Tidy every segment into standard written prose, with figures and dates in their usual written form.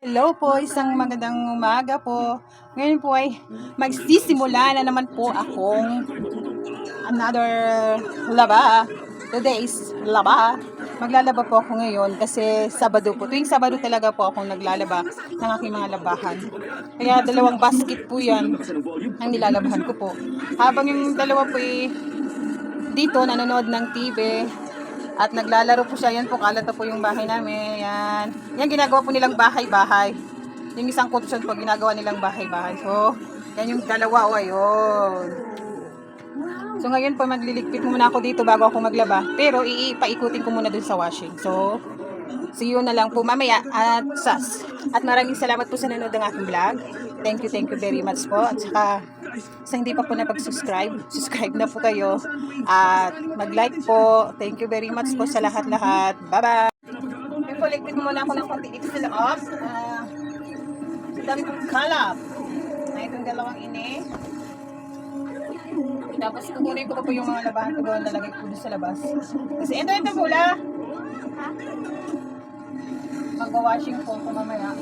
Hello po, isang magandang umaga po. Ngayon po ay magsisimula na naman po akong another laba. Today is laba. Maglalaba po ako ngayon kasi Sabado po. Tuwing Sabado talaga po ako naglalaba ng aking mga labahan. Kaya dalawang basket po yan ang nilalabahan ko po. Habang yung dalawa po dito nanonood ng TV, at naglalaro po siya. Yan po, kalat po yung bahay namin. Yan. Yan ginagawa po nilang bahay-bahay. Yung isang kutsyon po, ginagawa nilang bahay-bahay. So, yan yung dalawa. O, ayun. So, ngayon po, magliligpit muna ako dito bago ako maglaba. Pero, ipaikutin ko muna dun sa washing. So, see you na lang po mamaya at sas. At maraming salamat po sa nanonood ng aking vlog. Thank you very much po. At saka, sa hindi pa po napag-subscribe, subscribe na po kayo. At mag-like po. Thank you very much po sa lahat-lahat. Bye-bye! Yung po, ligpit muna ako ng konti dito sa loob. Sa dami kong kalap. Na itong dalawang ini. Tapos kukunin ko po yung mga labahan ko doon. Lalagay ko doon sa labas. Kasi ito pula. Mag-washing po ko mamaya.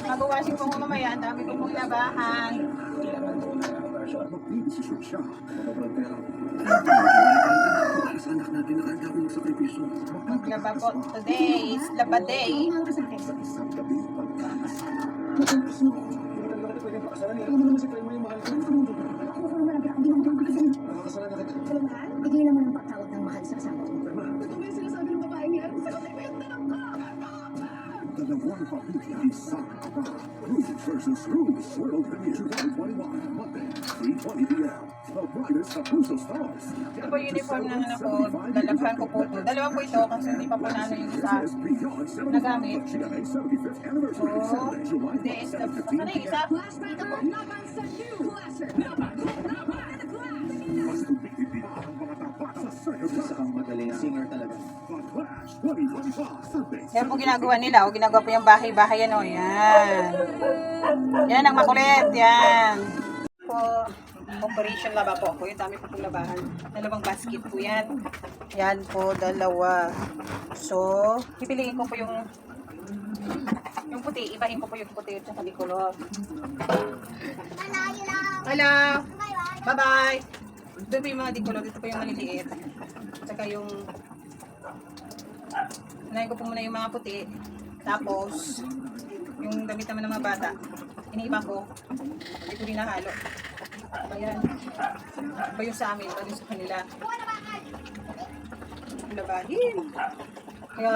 Mag-washing po ko mamaya. Ang dami ko pong labahan. Maglaba po. Today is laba day. Bigyan naman ng pagtawag ng mahal sa asawa ko. Ito ba yung sinasabi ng babae niya? Sa kapatid dalawang pamilya isang ama. Cruz versus Cruz World Premiere 2021 Monday 3:20 p.m. The brightest of Cruzo stars. Ito po yung uniform ng ano ko. Lalabhan ko po ito. Dalawa po ito kasi hindi pa po na ano yung isa nagamit. So, hindi is the... Ano yung isa? Flashback ako, laban sa new Flasher. Mas tumitindi ang mga tapat sa second round. Isa kang magaling singer talaga. The Clash 2025 Sunday. Yan po ginagawa nila. O ginagawa po yung bahay-bahay yan o. Yan. Yan ang makulit. Yan. Po, operation laba po ako. Yung dami po pong labahan. Dalawang basket po yan. Yan po, dalawa. So, pipiliin ko po yung puti. Ibahin ko po yung puti at saka bicolor. Hello. Bye-bye. Ito po yung mga dicolor. Dito po yung maliliit. At saka yung unahin ko po muna yung mga puti. Tapos, yung damit naman ng mga bata, iniiba ko. Hindi ko rin nahalo. Ayan. Iba yung sa amin, iba yung sa kanila. Labahin. Kaya,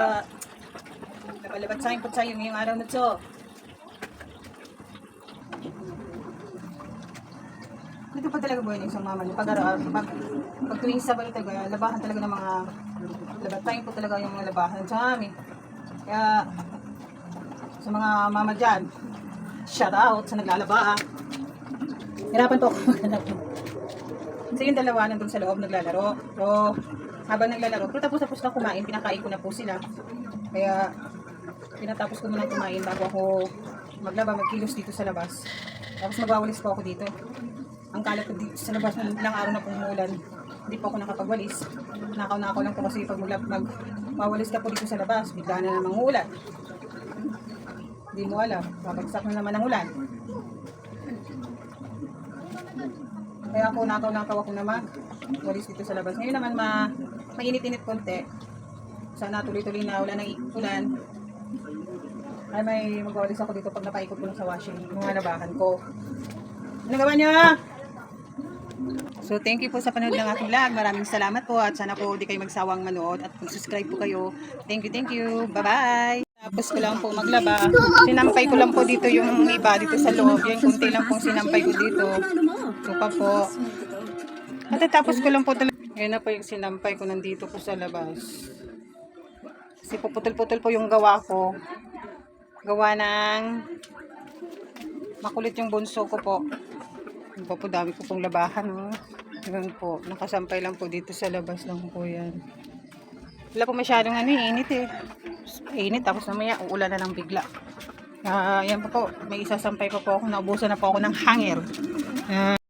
labalabat sa akin po sa'yo ngayong araw na to. Dito pa talaga buhay ng isang mama niya. Pag tuwing Sabado talaga, labahan talaga ng mga labatayin po talaga yung mga labahan sa amin. Kaya, sa mga mama dyan, shout out sa naglalaba. Hirapan po ako. So yung dalawa nandun sa loob naglalaro. So, habang naglalaro, pero tapos na kumain, pinakain ko na po sila. Kaya, pinatapos ko muna kumain bago ako maglaba, magkilos dito sa labas. Tapos magwawalis po ako dito. Ang kalat ko dito sa labas ng ilang araw na pong umulan. Hindi po ako nakapagwalis. Nakaw lang po kasi pag magwawalis ka po dito sa labas, bigla na namang ulan. Hindi mo alam, babagsak na naman ang ulan. Kaya ako nakaw ako na magwalis dito sa labas. Ngayon naman mainit-init konti. Sana tuloy-tuloy na ulan ng ulan. Ay may magwawalis ako dito pag napaikot ko lang sa washing. Mga labahan ko. Ano gawa niyo? So, thank you po sa panood ng aking vlog. Maraming salamat po at sana po di kayo magsawang manood at mag-subscribe po kayo. Thank you. Bye-bye! Tapos ko lang po maglaba. Sinampay ko lang po dito yung iba dito sa loob. Yan, kunti lang pong sinampay ko dito. Ito pa po. At tapos ko lang po talaga. Yan na po yung sinampay ko nandito po sa labas. Kasi puputol-putol po yung gawa ko. Gawa ng makulit yung bunso ko po. Yung po dami ko pong labahan. Oh. Ganun po. Nakasampay lang po dito sa labas lang po yan. Wala po masyadong init eh. Init tapos mamaya uulan na lang bigla. Yan po. May isasampay pa po ako. Naubusan na po ako ng hanger.